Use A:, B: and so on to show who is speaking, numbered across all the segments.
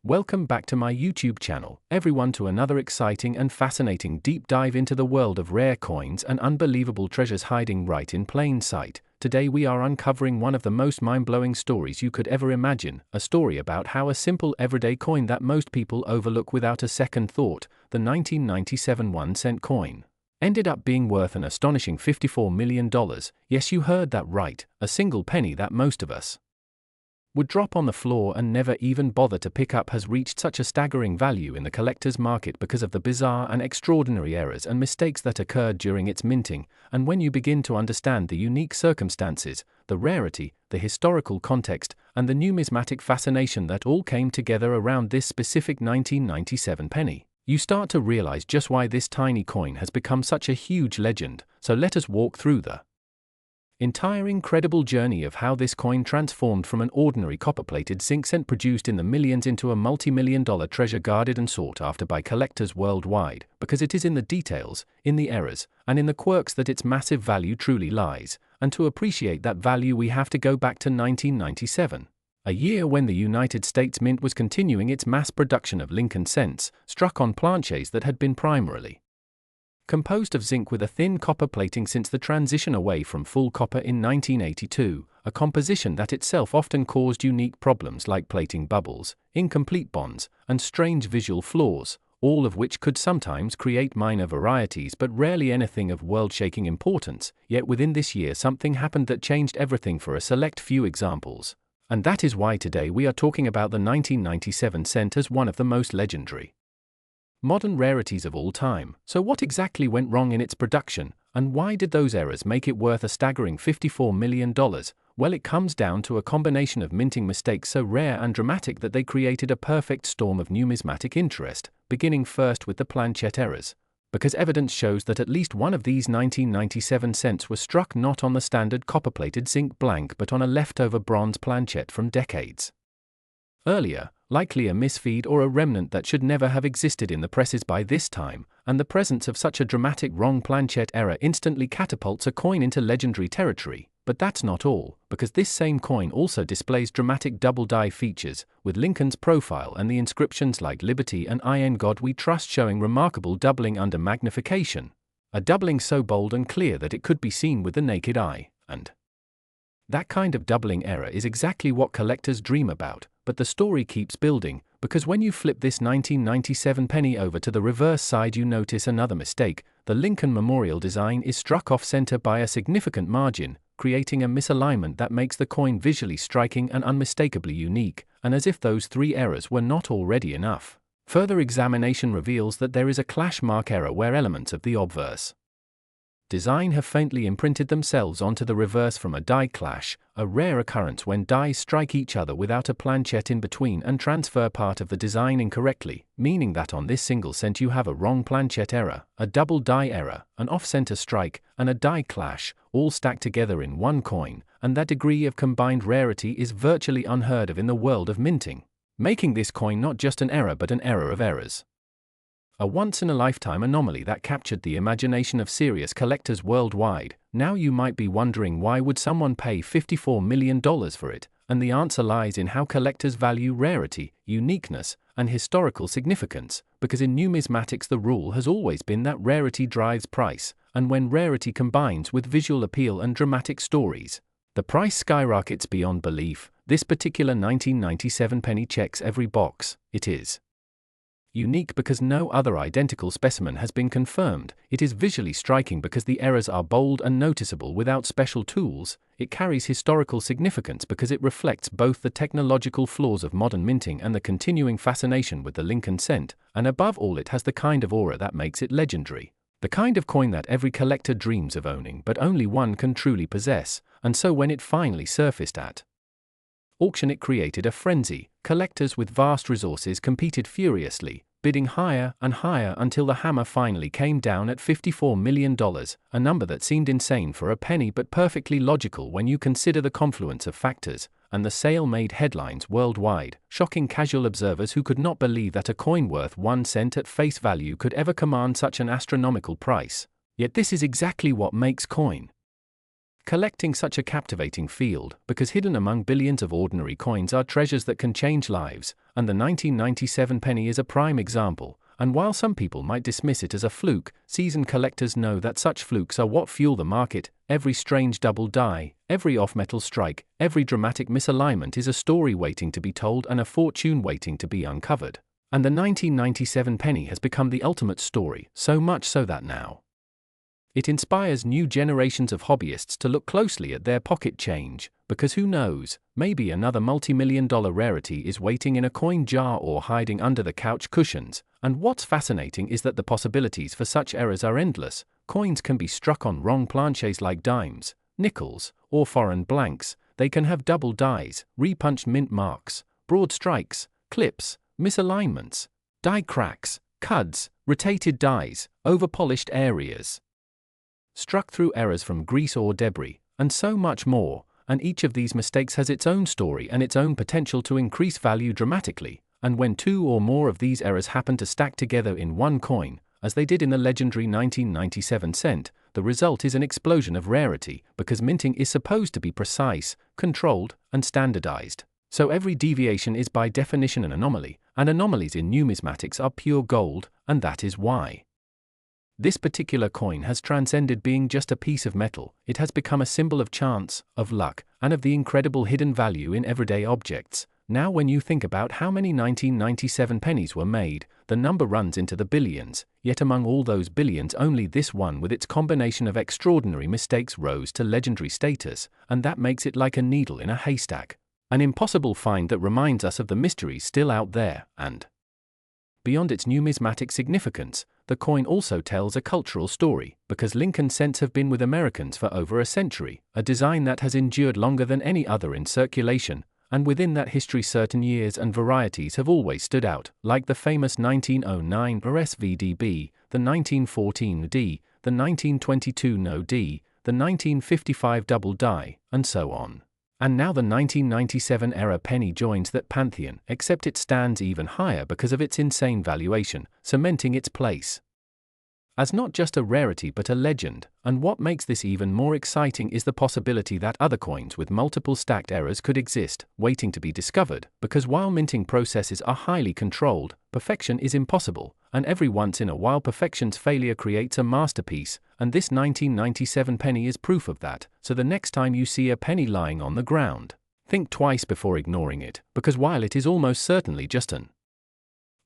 A: Welcome back to my YouTube channel, everyone, to another exciting and fascinating deep dive into the world of rare coins and unbelievable treasures hiding right in plain sight. Today we are uncovering one of the most mind-blowing stories you could ever imagine, a story about how a simple everyday coin that most people overlook without a second thought, the 1997 1-cent coin, ended up being worth an astonishing $54 million. Yes, you heard that right, a single penny that most of us would drop on the floor and never even bother to pick up has reached such a staggering value in the collector's market because of the bizarre and extraordinary errors and mistakes that occurred during its minting. And when you begin to understand the unique circumstances, the rarity, the historical context, and the numismatic fascination that all came together around this specific 1997 penny, you start to realize just why this tiny coin has become such a huge legend. So let us walk through the entire incredible journey of how this coin transformed from an ordinary copper-plated zinc cent produced in the millions into a multi-million-dollar treasure guarded and sought after by collectors worldwide, because it is in the details, in the errors, and in the quirks that its massive value truly lies. And to appreciate that value we have to go back to 1997, a year when the United States Mint was continuing its mass production of Lincoln cents, struck on planchets that had been primarily composed of zinc with a thin copper plating since the transition away from full copper in 1982, a composition that itself often caused unique problems like plating bubbles, incomplete bonds, and strange visual flaws, all of which could sometimes create minor varieties but rarely anything of world-shaking importance. Yet within this year something happened that changed everything for a select few examples. And that is why today we are talking about the 1997 cent as one of the most legendary modern rarities of all time. So what exactly went wrong in its production, and why did those errors make it worth a staggering $54 million? Well, it comes down to a combination of minting mistakes so rare and dramatic that they created a perfect storm of numismatic interest, beginning first with the planchet errors, because evidence shows that at least one of these 1997 cents was struck not on the standard copper-plated zinc blank but on a leftover bronze planchet from decades earlier, likely a misfeed or a remnant that should never have existed in the presses by this time. And the presence of such a dramatic wrong planchet error instantly catapults a coin into legendary territory. But that's not all, because this same coin also displays dramatic double die features, with Lincoln's profile and the inscriptions like Liberty and I in God We Trust showing remarkable doubling under magnification, a doubling so bold and clear that it could be seen with the naked eye. And that kind of doubling error is exactly what collectors dream about. But the story keeps building, because when you flip this 1997 penny over to the reverse side you notice another mistake. The Lincoln Memorial design is struck off-center by a significant margin, creating a misalignment that makes the coin visually striking and unmistakably unique. And as if those three errors were not already enough, further examination reveals that there is a clash mark error where elements of the obverse design have faintly imprinted themselves onto the reverse from a die clash, a rare occurrence when die strike each other without a planchet in between and transfer part of the design incorrectly, meaning that on this single cent you have a wrong planchet error, a double die error, an off-center strike, and a die clash, all stacked together in one coin. And that degree of combined rarity is virtually unheard of in the world of minting, making this coin not just an error but an error of errors. A once-in-a-lifetime anomaly that captured the imagination of serious collectors worldwide. Now you might be wondering, why would someone pay $54 million for it? And the answer lies in how collectors value rarity, uniqueness, and historical significance, because in numismatics the rule has always been that rarity drives price, and when rarity combines with visual appeal and dramatic stories, the price skyrockets beyond belief. This particular 1997 penny checks every box. It is unique because no other identical specimen has been confirmed. It is visually striking because the errors are bold and noticeable without special tools. It carries historical significance because it reflects both the technological flaws of modern minting and the continuing fascination with the Lincoln cent. And above all, it has the kind of aura that makes it legendary. The kind of coin that every collector dreams of owning but only one can truly possess. And so when it finally surfaced at auction, it created a frenzy. Collectors with vast resources competed furiously, bidding higher and higher until the hammer finally came down at $54 million, a number that seemed insane for a penny but perfectly logical when you consider the confluence of factors. And the sale made headlines worldwide, shocking casual observers who could not believe that a coin worth 1 cent at face value could ever command such an astronomical price. Yet this is exactly what makes coin Collecting such a captivating field, because hidden among billions of ordinary coins are treasures that can change lives, and the 1997 penny is a prime example. And while some people might dismiss it as a fluke, seasoned collectors know that such flukes are what fuel the market. Every strange double die, every off-metal strike, every dramatic misalignment is a story waiting to be told and a fortune waiting to be uncovered. And the 1997 penny has become the ultimate story, so much so that now it inspires new generations of hobbyists to look closely at their pocket change, because who knows, maybe another multi-million-dollar rarity is waiting in a coin jar or hiding under the couch cushions. And what's fascinating is that the possibilities for such errors are endless. Coins can be struck on wrong planches like dimes, nickels, or foreign blanks. They can have double dies, repunched mint marks, broad strikes, clips, misalignments, die cracks, cuds, rotated dies, over-polished areas, struck through errors from grease or debris, and so much more. And each of these mistakes has its own story and its own potential to increase value dramatically. And when two or more of these errors happen to stack together in one coin, as they did in the legendary 1997 cent, the result is an explosion of rarity, because minting is supposed to be precise, controlled, and standardized. So every deviation is by definition an anomaly, and anomalies in numismatics are pure gold, and that is why this particular coin has transcended being just a piece of metal. It has become a symbol of chance, of luck, and of the incredible hidden value in everyday objects. Now when you think about how many 1997 pennies were made, the number runs into the billions, yet among all those billions only this one with its combination of extraordinary mistakes rose to legendary status, and that makes it like a needle in a haystack. An impossible find that reminds us of the mysteries still out there, and beyond its numismatic significance, the coin also tells a cultural story, because Lincoln cents have been with Americans for over a century, a design that has endured longer than any other in circulation, and within that history certain years and varieties have always stood out, like the famous 1909 rarest VDB, the 1914 D, the 1922 No D, the 1955 double die, and so on. And now the 1997 era penny joins that pantheon, except it stands even higher because of its insane valuation, cementing its place as not just a rarity but a legend. And what makes this even more exciting is the possibility that other coins with multiple stacked errors could exist, waiting to be discovered, because while minting processes are highly controlled, perfection is impossible, and every once in a while perfection's failure creates a masterpiece, and this 1997 penny is proof of that. So the next time you see a penny lying on the ground, think twice before ignoring it, because while it is almost certainly just an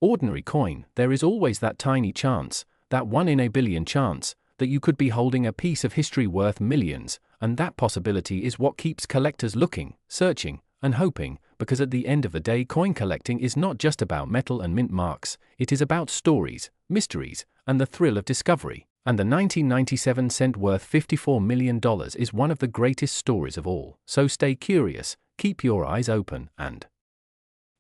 A: ordinary coin, there is always that tiny chance, that 1 in a billion chance, that you could be holding a piece of history worth millions, and that possibility is what keeps collectors looking, searching, and hoping, because at the end of the day coin collecting is not just about metal and mint marks, it is about stories, mysteries, and the thrill of discovery. And the 1997 cent worth $54 million is one of the greatest stories of all. So stay curious, keep your eyes open, and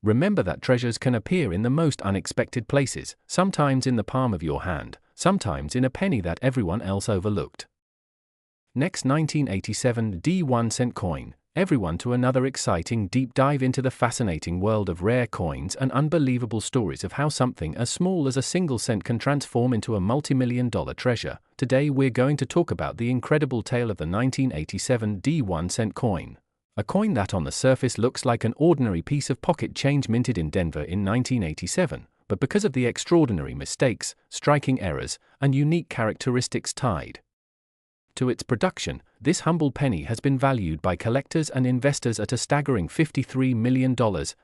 A: remember that treasures can appear in the most unexpected places, sometimes in the palm of your hand, sometimes in a penny that everyone else overlooked. Next, 1987 D1 cent coin. Everyone to another exciting deep dive into the fascinating world of rare coins and unbelievable stories of how something as small as a single cent can transform into a multi-million-dollar treasure. Today we're going to talk about the incredible tale of the 1987 D1 cent coin. A coin that on the surface looks like an ordinary piece of pocket change minted in Denver in 1987, but because of the extraordinary mistakes, striking errors, and unique characteristics tied to its production, this humble penny has been valued by collectors and investors at a staggering $53 million,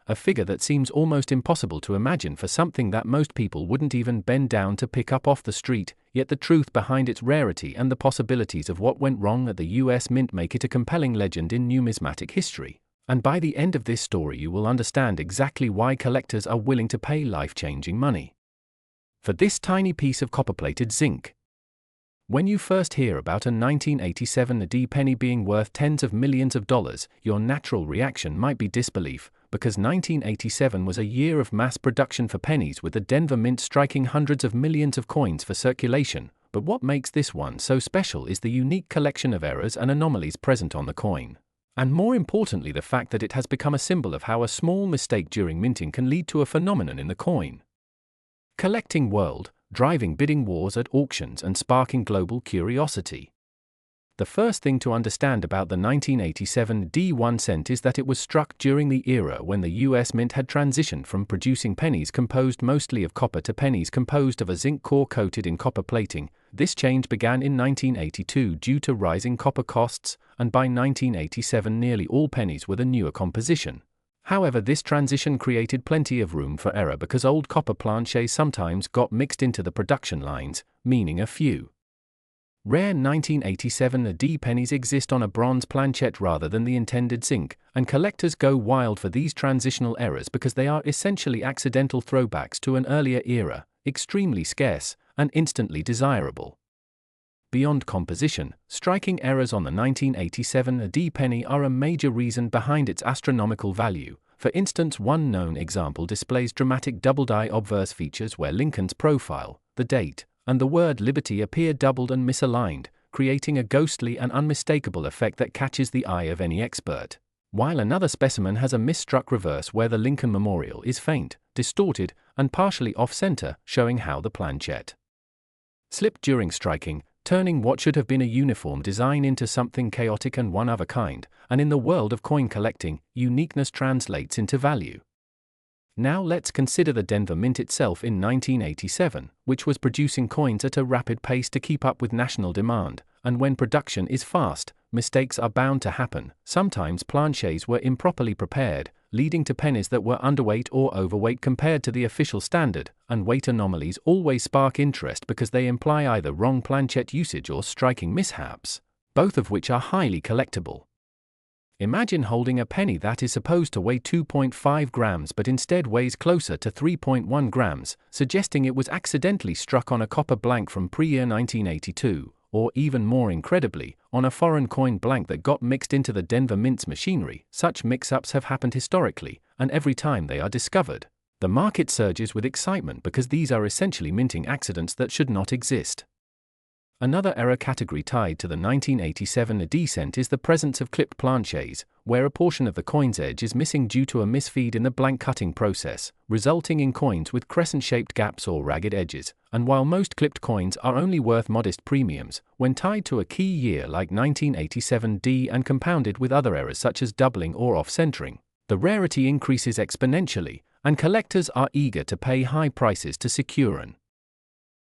A: a figure that seems almost impossible to imagine for something that most people wouldn't even bend down to pick up off the street. Yet the truth behind its rarity and the possibilities of what went wrong at the US Mint make it a compelling legend in numismatic history. And by the end of this story you will understand exactly why collectors are willing to pay life-changing money for this tiny piece of copper-plated zinc. When you first hear about a 1987 D penny being worth tens of millions of dollars, your natural reaction might be disbelief, because 1987 was a year of mass production for pennies, with the Denver Mint striking hundreds of millions of coins for circulation. But what makes this one so special is the unique collection of errors and anomalies present on the coin. And more importantly, the fact that it has become a symbol of how a small mistake during minting can lead to a phenomenon in the coin collecting world, driving bidding wars at auctions and sparking global curiosity. The first thing to understand about the 1987 D1 cent is that it was struck during the era when the US Mint had transitioned from producing pennies composed mostly of copper to pennies composed of a zinc core coated in copper plating. This change began in 1982 due to rising copper costs, and by 1987 nearly all pennies were the newer composition. However, this transition created plenty of room for error because old copper planchets sometimes got mixed into the production lines, meaning a few rare 1987 D pennies exist on a bronze planchette rather than the intended zinc, and collectors go wild for these transitional errors because they are essentially accidental throwbacks to an earlier era, extremely scarce, and instantly desirable. Beyond composition, striking errors on the 1987 D penny are a major reason behind its astronomical value. For instance, one known example displays dramatic double-die obverse features where Lincoln's profile, the date, and the word Liberty appear doubled and misaligned, creating a ghostly and unmistakable effect that catches the eye of any expert. While another specimen has a misstruck reverse where the Lincoln memorial is faint, distorted, and partially off-center, showing how the planchette slipped during striking, turning what should have been a uniform design into something chaotic and one of a kind, and in the world of coin collecting, uniqueness translates into value. Now let's consider the Denver Mint itself in 1987, which was producing coins at a rapid pace to keep up with national demand, and when production is fast, mistakes are bound to happen. Sometimes planchets were improperly prepared, leading to pennies that were underweight or overweight compared to the official standard, and weight anomalies always spark interest because they imply either wrong planchette usage or striking mishaps, both of which are highly collectible. Imagine holding a penny that is supposed to weigh 2.5 grams but instead weighs closer to 3.1 grams, suggesting it was accidentally struck on a copper blank from pre-year 1982, or even more incredibly, on a foreign coin blank that got mixed into the Denver Mint's machinery. Such mix-ups have happened historically, and every time they are discovered, the market surges with excitement because these are essentially minting accidents that should not exist. Another error category tied to the 1987 D cent is the presence of clipped planchets, where a portion of the coin's edge is missing due to a misfeed in the blank cutting process, resulting in coins with crescent-shaped gaps or ragged edges. And while most clipped coins are only worth modest premiums, when tied to a key year like 1987 D and compounded with other errors such as doubling or off-centering, the rarity increases exponentially, and collectors are eager to pay high prices to secure an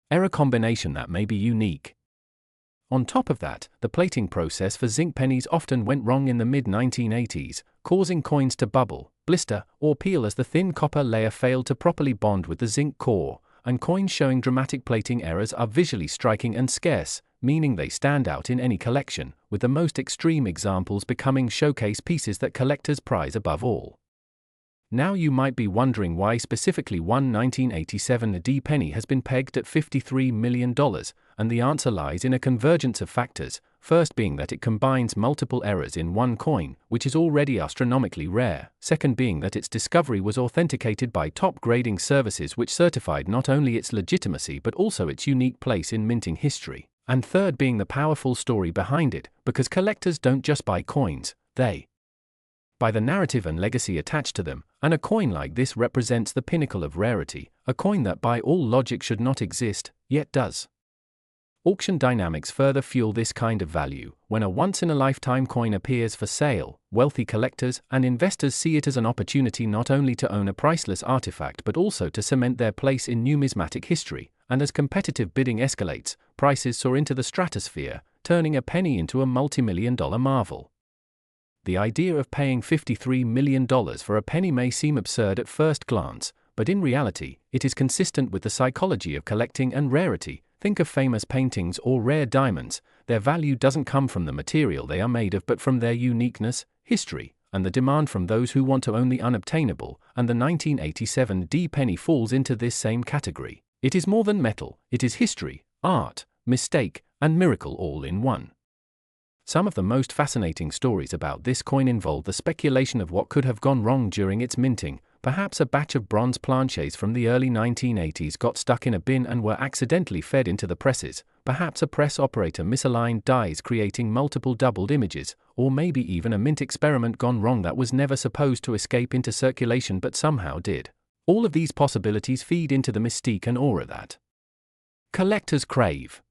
A: error combination that may be unique. On top of that, the plating process for zinc pennies often went wrong in the mid-1980s, causing coins to bubble, blister, or peel as the thin copper layer failed to properly bond with the zinc core, and coins showing dramatic plating errors are visually striking and scarce, meaning they stand out in any collection, with the most extreme examples becoming showcase pieces that collectors prize above all. Now you might be wondering why specifically one 1987 D penny has been pegged at $53 million, and the answer lies in a convergence of factors, first being that it combines multiple errors in one coin, which is already astronomically rare, second being that its discovery was authenticated by top grading services which certified not only its legitimacy but also its unique place in minting history, and third being the powerful story behind it, because collectors don't just buy coins, they by the narrative and legacy attached to them, and a coin like this represents the pinnacle of rarity, a coin that by all logic should not exist, yet does. Auction dynamics further fuel this kind of value. When a once-in-a-lifetime coin appears for sale, wealthy collectors and investors see it as an opportunity not only to own a priceless artifact but also to cement their place in numismatic history, and as competitive bidding escalates, prices soar into the stratosphere, turning a penny into a multi-million-dollar marvel. The idea of paying $53 million for a penny may seem absurd at first glance, but in reality, it is consistent with the psychology of collecting and rarity. Think of famous paintings or rare diamonds. Their value doesn't come from the material they are made of but from their uniqueness, history, and the demand from those who want to own the unobtainable, and the 1987 D penny falls into this same category. It is more than metal, it is history, art, mistake, and miracle all in one. Some of the most fascinating stories about this coin involve the speculation of what could have gone wrong during its minting. Perhaps a batch of bronze planchets from the early 1980s got stuck in a bin and were accidentally fed into the presses. Perhaps a press operator misaligned dies creating multiple doubled images, or maybe even a mint experiment gone wrong that was never supposed to escape into circulation but somehow did. All of these possibilities feed into the mystique and aura that collectors crave.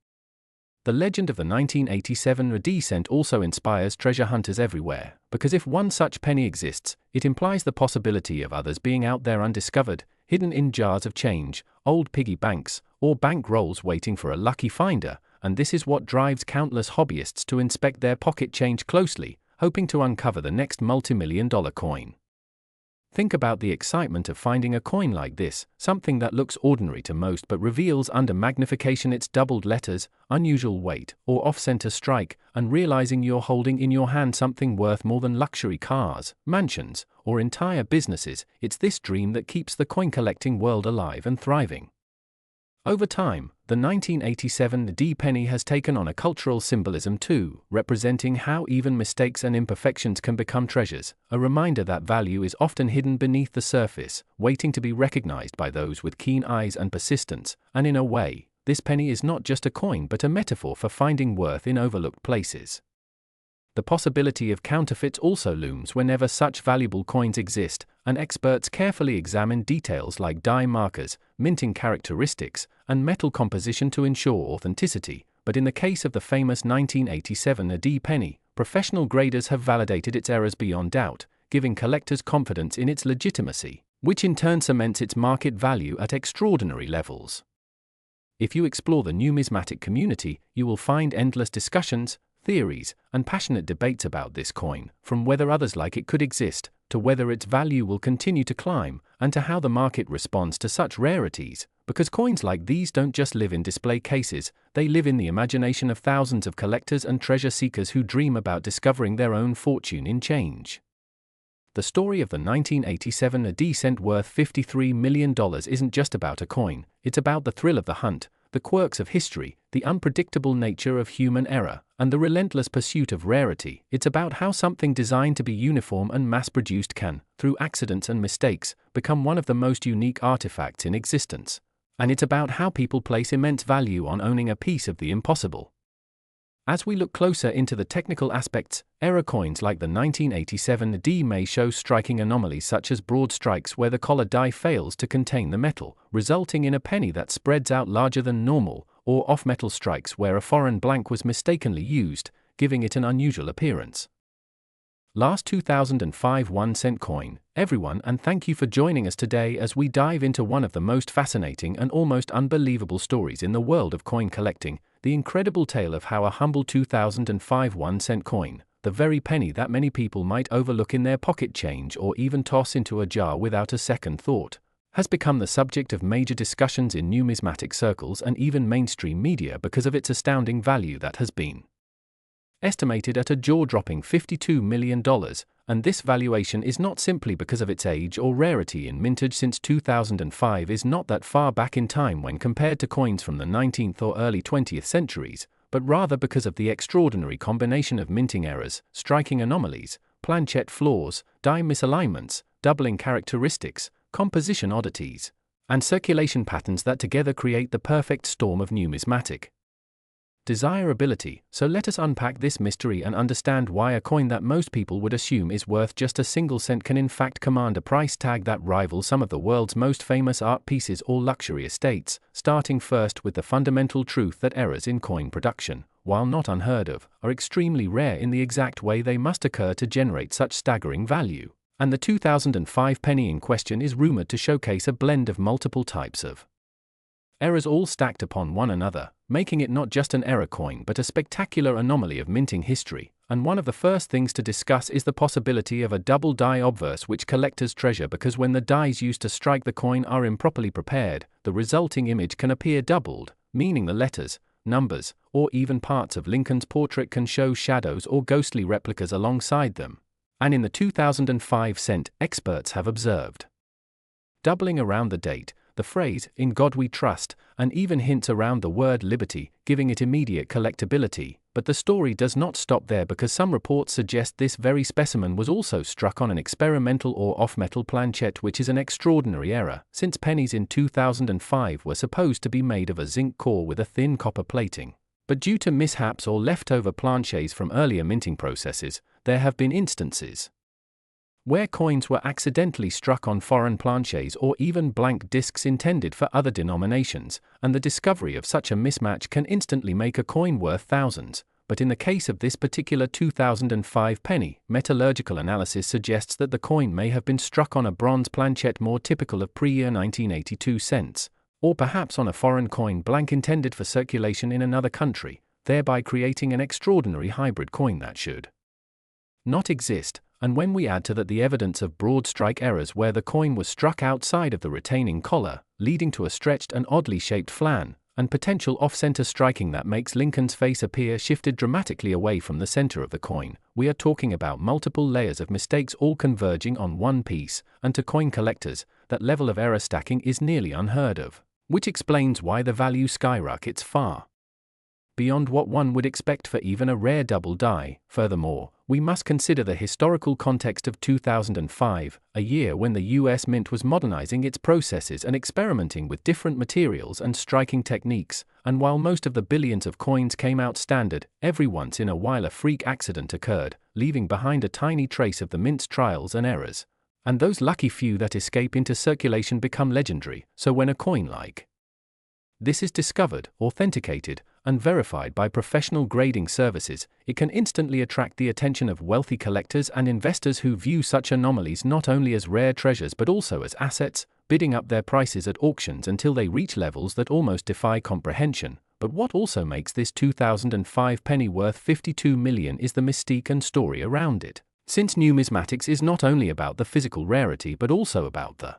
A: The legend of the 1987 AD cent also inspires treasure hunters everywhere, because if one such penny exists, it implies the possibility of others being out there undiscovered, hidden in jars of change, old piggy banks, or bank rolls waiting for a lucky finder, and this is what drives countless hobbyists to inspect their pocket change closely, hoping to uncover the next multi-million-dollar coin. Think about the excitement of finding a coin like this, something that looks ordinary to most but reveals under magnification its doubled letters, unusual weight, or off-center strike, and realizing you're holding in your hand something worth more than luxury cars, mansions, or entire businesses. It's this dream that keeps the coin-collecting world alive and thriving. Over time, the 1987 AD penny has taken on a cultural symbolism too, representing how even mistakes and imperfections can become treasures, a reminder that value is often hidden beneath the surface, waiting to be recognized by those with keen eyes and persistence. And in a way, this penny is not just a coin but a metaphor for finding worth in overlooked places. The possibility of counterfeits also looms whenever such valuable coins exist, and experts carefully examine details like die markers, minting characteristics, and metal composition to ensure authenticity. But in the case of the famous 1987 AD penny, professional graders have validated its errors beyond doubt, giving collectors confidence in its legitimacy, which in turn cements its market value at extraordinary levels. If you explore the numismatic community, you will find endless discussions, theories, and passionate debates about this coin, from whether others like it could exist, to whether its value will continue to climb, and to how the market responds to such rarities, because coins like these don't just live in display cases, they live in the imagination of thousands of collectors and treasure seekers who dream about discovering their own fortune in change. The story of the 1987 AD cent worth $53 million isn't just about a coin, it's about the thrill of the hunt, the quirks of history, the unpredictable nature of human error, and the relentless pursuit of rarity. It's about how something designed to be uniform and mass-produced can, through accidents and mistakes, become one of the most unique artifacts in existence. And it's about how people place immense value on owning a piece of the impossible. As we look closer into the technical aspects, error coins like the 1987 AD may show striking anomalies such as broad strikes where the collar die fails to contain the metal, resulting in a penny that spreads out larger than normal, or off-metal strikes where a foreign blank was mistakenly used, giving it an unusual appearance. Last 2005 1-cent coin, everyone, and thank you for joining us today as we dive into one of the most fascinating and almost unbelievable stories in the world of coin collecting, the incredible tale of how a humble 2005 1-cent coin, the very penny that many people might overlook in their pocket change or even toss into a jar without a second thought, has become the subject of major discussions in numismatic circles and even mainstream media because of its astounding value that has been estimated at a jaw-dropping $52 million, and this valuation is not simply because of its age or rarity in mintage, since 2005 is not that far back in time when compared to coins from the 19th or early 20th centuries, but rather because of the extraordinary combination of minting errors, striking anomalies, planchette flaws, die misalignments, doubling characteristics, composition oddities, and circulation patterns that together create the perfect storm of numismatic desirability. So let us unpack this mystery and understand why a coin that most people would assume is worth just a single cent can in fact command a price tag that rivals some of the world's most famous art pieces or luxury estates, starting first with the fundamental truth that errors in coin production, while not unheard of, are extremely rare in the exact way they must occur to generate such staggering value. And the 2005 penny in question is rumored to showcase a blend of multiple types of errors all stacked upon one another, making it not just an error coin but a spectacular anomaly of minting history. And one of the first things to discuss is the possibility of a double die obverse, which collectors treasure because when the dies used to strike the coin are improperly prepared, the resulting image can appear doubled, meaning the letters, numbers, or even parts of Lincoln's portrait can show shadows or ghostly replicas alongside them. And in the 2005 cent, experts have observed doubling around the date, the phrase, "In God We Trust," and even hints around the word liberty, giving it immediate collectability. But the story does not stop there, because some reports suggest this very specimen was also struck on an experimental or off-metal planchette, which is an extraordinary error, since pennies in 2005 were supposed to be made of a zinc core with a thin copper plating. But due to mishaps or leftover planchets from earlier minting processes, there have been instances where coins were accidentally struck on foreign planchets or even blank discs intended for other denominations, and the discovery of such a mismatch can instantly make a coin worth thousands. But in the case of this particular 2005 penny, metallurgical analysis suggests that the coin may have been struck on a bronze planchet more typical of pre-year 1982 cents, or perhaps on a foreign coin blank intended for circulation in another country, thereby creating an extraordinary hybrid coin that should not exist. And when we add to that the evidence of broad strike errors where the coin was struck outside of the retaining collar, leading to a stretched and oddly shaped flan, and potential off-center striking that makes Lincoln's face appear shifted dramatically away from the center of the coin, we are talking about multiple layers of mistakes all converging on one piece, and to coin collectors, that level of error stacking is nearly unheard of, which explains why the value skyrockets far beyond what one would expect for even a rare double die. Furthermore, we must consider the historical context of 2005, a year when the US Mint was modernizing its processes and experimenting with different materials and striking techniques, and while most of the billions of coins came out standard, every once in a while a freak accident occurred, leaving behind a tiny trace of the Mint's trials and errors. And those lucky few that escape into circulation become legendary. So when a coin like this is discovered, authenticated, and verified by professional grading services, it can instantly attract the attention of wealthy collectors and investors who view such anomalies not only as rare treasures but also as assets, bidding up their prices at auctions until they reach levels that almost defy comprehension. But what also makes this 2005 penny worth $52 million is the mystique and story around it. Since numismatics is not only about the physical rarity but also about the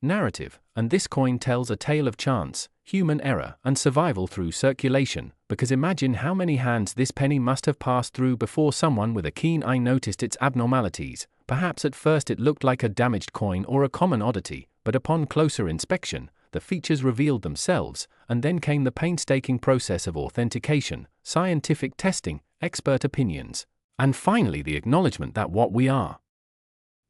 A: narrative, and this coin tells a tale of chance, human error, and survival through circulation, because imagine how many hands this penny must have passed through before someone with a keen eye noticed its abnormalities. Perhaps at first it looked like a damaged coin or a common oddity, but upon closer inspection, the features revealed themselves, and then came the painstaking process of authentication, scientific testing, expert opinions, and finally the acknowledgement that what we are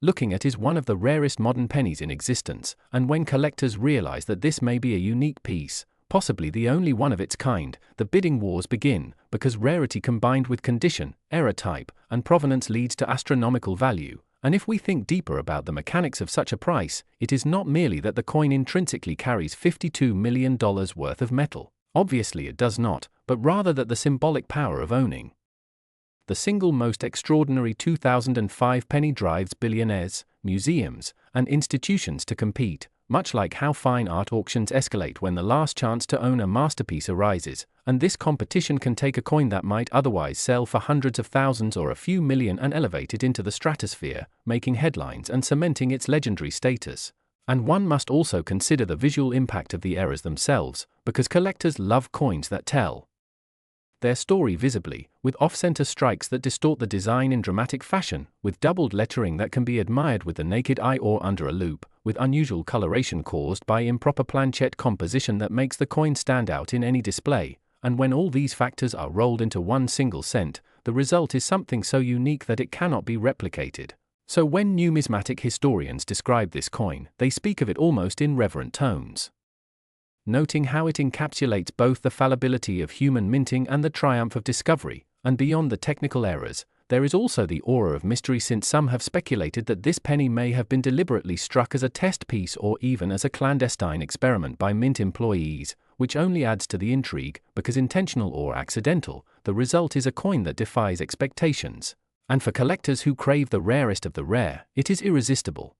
A: looking at is one of the rarest modern pennies in existence. And when collectors realize that this may be a unique piece, possibly the only one of its kind, the bidding wars begin, because rarity combined with condition, error type, and provenance leads to astronomical value. And if we think deeper about the mechanics of such a price, it is not merely that the coin intrinsically carries $52 million worth of metal. Obviously it does not, but rather that the symbolic power of owning the single most extraordinary 2005 penny drives billionaires, museums, and institutions to compete, much like how fine art auctions escalate when the last chance to own a masterpiece arises, and this competition can take a coin that might otherwise sell for hundreds of thousands or a few million and elevate it into the stratosphere, making headlines and cementing its legendary status. And one must also consider the visual impact of the errors themselves, because collectors love coins that tell their story visibly, with off-center strikes that distort the design in dramatic fashion, with doubled lettering that can be admired with the naked eye or under a loupe, with unusual coloration caused by improper planchet composition that makes the coin stand out in any display, and when all these factors are rolled into one single cent, the result is something so unique that it cannot be replicated. So when numismatic historians describe this coin, they speak of it almost in reverent tones, noting how it encapsulates both the fallibility of human minting and the triumph of discovery. And beyond the technical errors, there is also the aura of mystery, since some have speculated that this penny may have been deliberately struck as a test piece or even as a clandestine experiment by mint employees, which only adds to the intrigue, because intentional or accidental, the result is a coin that defies expectations. And for collectors who crave the rarest of the rare, it is irresistible.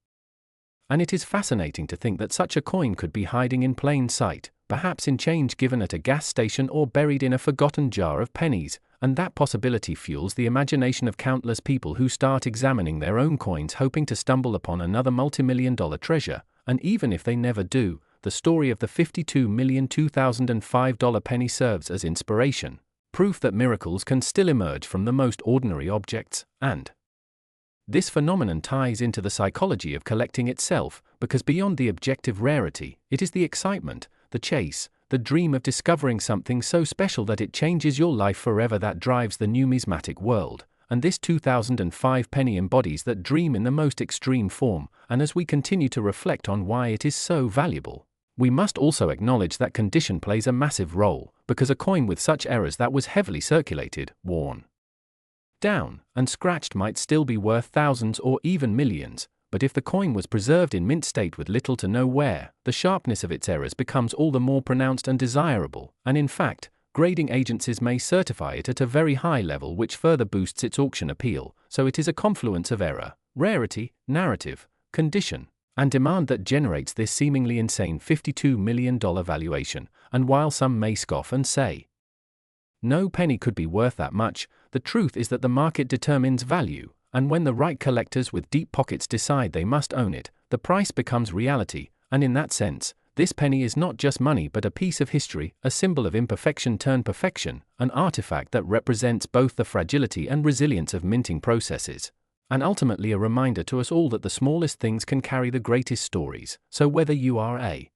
A: And it is fascinating to think that such a coin could be hiding in plain sight, perhaps in change given at a gas station or buried in a forgotten jar of pennies, and that possibility fuels the imagination of countless people who start examining their own coins hoping to stumble upon another multimillion-dollar treasure. And even if they never do, the story of the $52 million 2005 penny serves as inspiration, proof that miracles can still emerge from the most ordinary objects. And this phenomenon ties into the psychology of collecting itself, because beyond the objective rarity, it is the excitement, the chase, the dream of discovering something so special that it changes your life forever that drives the numismatic world. And this 2005 penny embodies that dream in the most extreme form. And as we continue to reflect on why it is so valuable, we must also acknowledge that condition plays a massive role, because a coin with such errors that was heavily circulated, worn down, and scratched might still be worth thousands or even millions, but if the coin was preserved in mint state with little to no wear, the sharpness of its errors becomes all the more pronounced and desirable, and in fact, grading agencies may certify it at a very high level, which further boosts its auction appeal. So it is a confluence of error, rarity, narrative, condition, and demand that generates this seemingly insane $52 million valuation. And while some may scoff and say, no penny could be worth that much, the truth is that the market determines value, and when the right collectors with deep pockets decide they must own it, the price becomes reality. And in that sense, this penny is not just money but a piece of history, a symbol of imperfection turned perfection, an artifact that represents both the fragility and resilience of minting processes, and ultimately a reminder to us all that the smallest things can carry the greatest stories. So whether you are a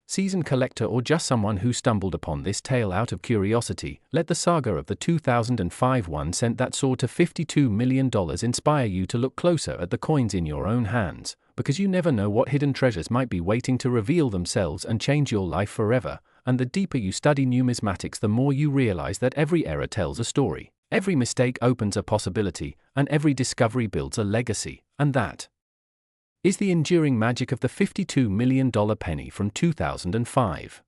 A: seasoned collector or just someone who stumbled upon this tale out of curiosity, let the saga of the 2005 one cent that soared to $52 million inspire you to look closer at the coins in your own hands, because you never know what hidden treasures might be waiting to reveal themselves and change your life forever. And the deeper you study numismatics, the more you realize that every error tells a story, every mistake opens a possibility, and every discovery builds a legacy. And that is the enduring magic of the $52 million penny from 2005.